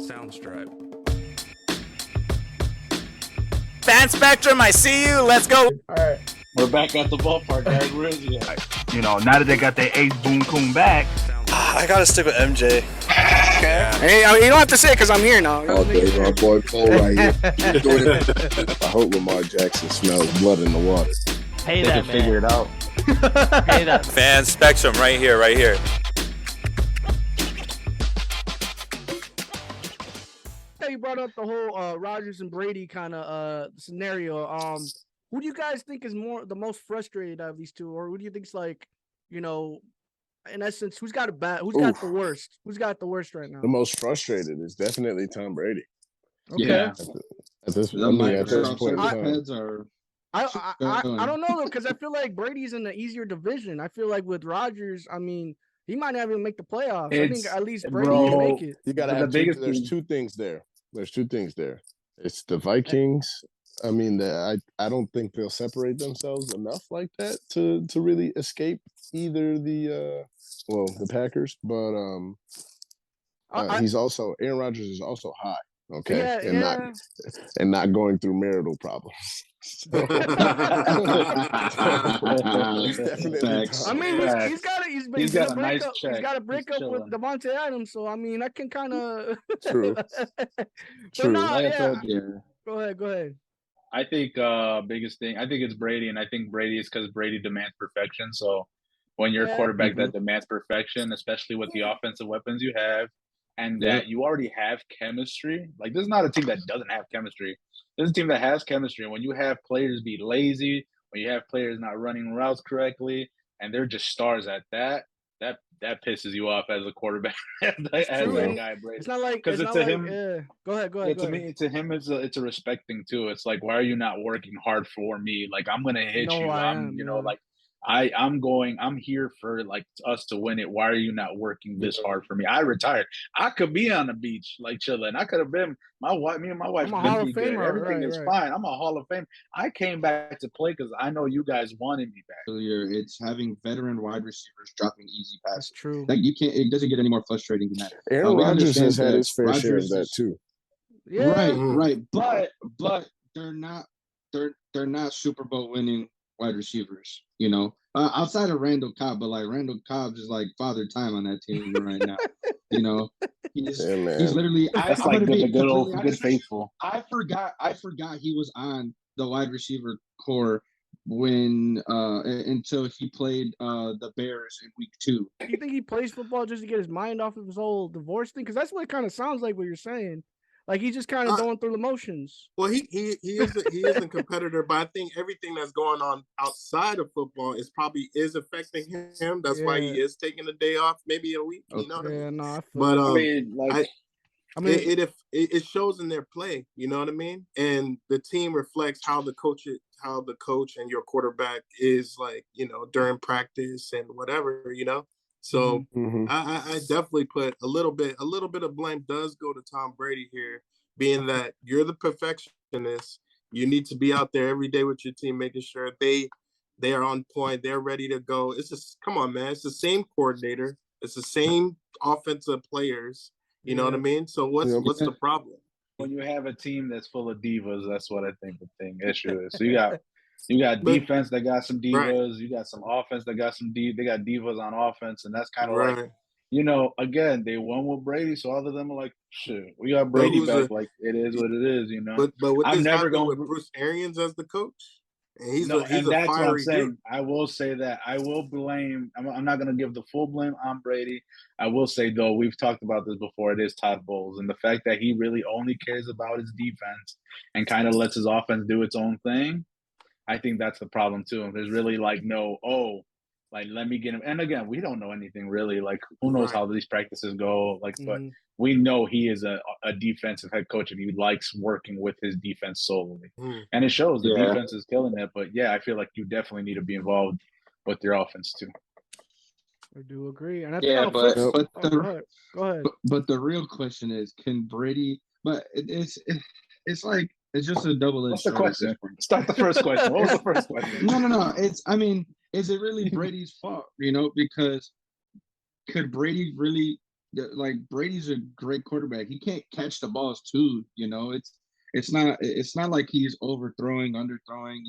Soundstripe. Fan Spectrum, I see you. Let's go. All right. We're back at the ballpark, guys. Where is he at? You know, now that they got their ace Boom Coon back. I gotta stick with MJ. Okay. Hey, you don't have to say it because I'm here now. Oh, there's my boy Cole right here. I hope Lamar Jackson smells blood in the water. Hey, They that can figure it out. Hey, that. Fan Spectrum, right here, right here. You brought up the whole Rodgers and Brady kind of scenario. Who do you guys think is the most frustrated out of these two, or who do you think's like, you know, in essence, who's got the worst? Who's got the worst right now? The most frustrated is definitely Tom Brady. Okay. Yeah. At this point in time. I don't know though, because I feel like Brady's in the easier division. I feel like with Rodgers, I mean, he might not even make the playoffs. I think at least Brady can make it. You gotta have there's two things there. There's two things there. It's the Vikings. I mean, I don't think they'll separate themselves enough like that to really escape either the Packers. But Aaron Rodgers is also high, okay, not going through marital problems. So, I mean, he's got a nice check. He's got to break up with Devontae Adams, so I mean, I can kind of true. Go ahead. I think biggest thing. I think it's Brady, and I think Brady is because Brady demands perfection. So when you're a quarterback that demands perfection, especially with the offensive weapons you have, and that you already have chemistry, like this is not a team that doesn't have chemistry. This is a team that has chemistry. And when you have players be lazy, when you have players not running routes correctly, and they're just stars at that pisses you off as a quarterback. as that guy, Brady. It's not like because it's to him. Go ahead. To him, it's a respect thing too. It's like, why are you not working hard for me? Like I'm gonna hit you. I'm here for like us to win it. Why are you not working this hard for me? I retired. I could be on the beach like chilling. I could have been me and my wife been good. Everything is fine. I'm a Hall of Fame. I came back to play because I know you guys wanted me back. It's having veteran wide receivers dropping easy passes. That's true. Like it doesn't get any more frustrating than that. Aaron Rodgers has had his fair share of that too. Yeah. Right. But they're not Super Bowl winning wide receivers, you know, outside of Randall Cobb, but like Randall Cobb is like father time on that team right now. You know, he's literally. That's like the good old good faithful. I forgot he was on the wide receiver core when until he played the Bears in week 2. You think he plays football just to get his mind off of his whole divorce thing? Because that's what it kind of sounds like what you're saying. Like he's just kind of going through the motions. Well, he is a competitor, but I think everything that's going on outside of football is affecting him. That's why he is taking a day off, maybe a week. You know what I mean? But it shows in their play. You know what I mean? And the team reflects how the coach and your quarterback is like, you know, during practice and whatever, you know. So I definitely put a little bit of blame does go to Tom Brady here, being that you're the perfectionist. You need to be out there every day with your team, making sure they are on point. They're ready to go. It's just, come on, man. It's the same coordinator. It's the same offensive players. You know what I mean? So what's the problem? When you have a team that's full of divas, that's what I think the issue is. So you got defense that got some divas. Right. You got some offense that got some They got divas on offense, and that's kind of like, you know, again, they won with Brady, so all of them are like, shit, we got Brady back. Like it is what it is, you know. But with I'm never going with Bruce Arians as the coach, and he's a that's what I'm saying. Dude. I will say that I will blame. I'm not going to give the full blame on Brady. I will say though, we've talked about this before. It is Todd Bowles, and the fact that he really only cares about his defense and kind of lets his offense do its own thing. I think that's the problem too. There's really like let me get him. And again, we don't know anything really. Like who knows how these practices go? Like, but we know he is a defensive head coach and he likes working with his defense solely. And it shows the defense is killing it. But yeah, I feel like you definitely need to be involved with your offense too. I do agree. And go ahead. But the real question is, can Brady? But it's like. It's just a double-edged What's the question? Start the first question. What was the first question? No. Is it really Brady's fault? You know, because could Brady really like Brady's a great quarterback. He can't catch the balls too. It's not like he's overthrowing, underthrowing.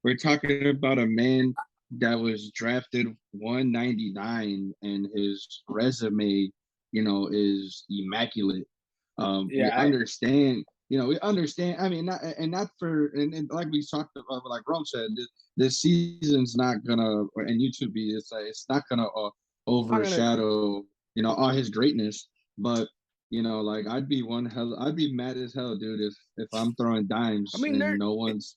We're talking about a man that was drafted 199 and his resume, is immaculate. We understand. We understand. I mean, not for and like we talked about, like Rome said, this season's not gonna, and YouTube it's not gonna overshadow all his greatness. But like I'd be mad as hell, dude, if I'm throwing dimes. I mean, and no one's.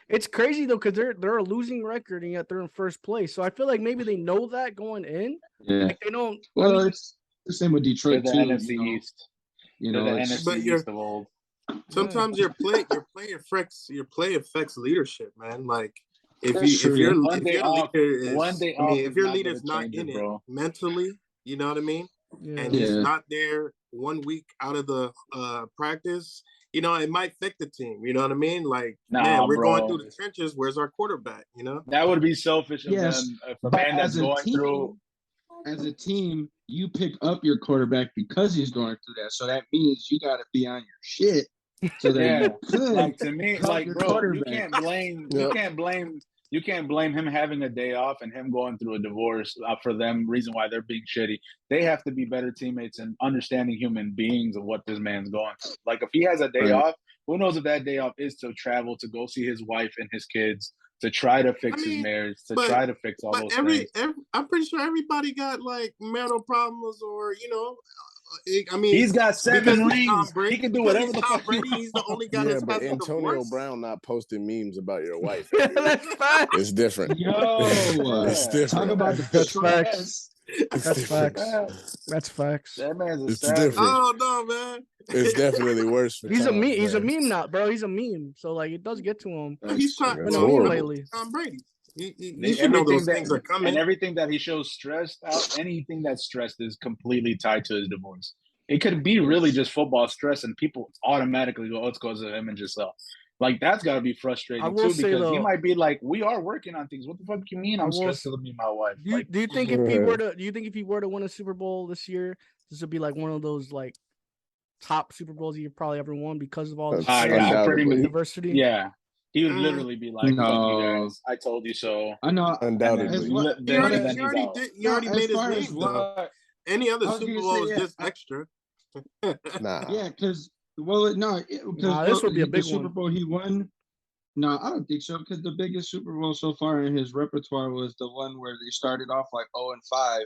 It's crazy though, because they're a losing record and yet they're in first place. So I feel like maybe they know that going in. Yeah, like they don't. Well, it's the same with Detroit the too. NFC East. The NFC East of old. Sometimes your play affects leadership, man. Like if your leader's not in it mentally, you know what I mean? Yeah. And he's not there 1 week out of the practice, it might affect the team. You know what I mean? Like, we're going through the trenches. Where's our quarterback? That would be selfish of them. If a man that's going through. As a team, you pick up your quarterback because he's going through that. So that means you got to be on your shit. So that you could, like to me, like bro, you can't blame him having a day off and him going through a divorce for them. Reason why they're being shitty. They have to be better teammates and understanding human beings of what this man's going through. Like if he has a day off, who knows if that day off is to travel to go see his wife and his kids, to try to fix his marriage, to try to fix all those things. I'm pretty sure everybody got like marital problems, or he's got 7 rings. He can do whatever the fuck. He's the only guy that's but passing Antonio divorce. Brown not posting memes about your wife. That's facts. It's different. It's different. Talk about the facts. That's facts. That's facts. That man's it's different. Oh no, man. It's definitely worse. For he's Tom, a meme. He's a man. meme now, bro. He's a meme. So like, it does get to him. He's trying a meme lately. Tom Brady. He should know those things are coming. And everything that he shows stressed out, anything that's stressed is completely tied to his divorce. It could be really just football stress, and people automatically go, "Oh, it's because of him and Giselle." Like that's got to be frustrating too, because he might be like, "We are working on things. What the fuck you mean? I'm stressed to meet my wife." Do you think if he were to? Do you think if he were to win a Super Bowl this year, this would be like one of those like top Super Bowls you've probably ever won because of all the diversity? Yeah. He would literally be like, "Fuck you guys! I told you so." I know, undoubtedly. He already made his name. Any other Super Bowl is just extra. Nah. Yeah, because this would be a big Super Bowl he won. No, I don't think so. Because the biggest Super Bowl so far in his repertoire was the one where they started off like 0-5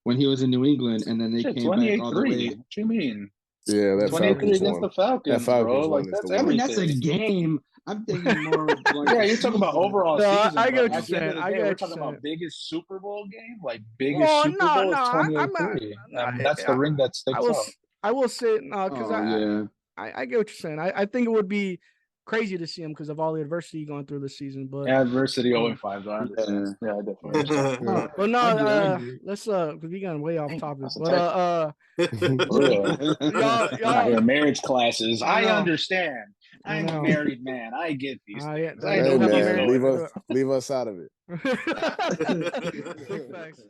when he was in New England, and then they came back all the way. What you mean? Yeah, that 23 against the Falcons, bro. Like that's a game. I'm thinking more like yeah, you're talking about overall season. I get what you're saying. We're talking about biggest Super Bowl game, like biggest Super Bowl is 28-3. That's the ring that sticks out. I will say because I get what you're saying. I think it would be crazy to see him because of all the adversity going through this season. But adversity 0-5, though. Yeah, definitely. But no, let's because we got way off topic. But y'all marriage classes. I understand. I'm a married man. I get these things. Hey, man, leave us out of it. Thanks.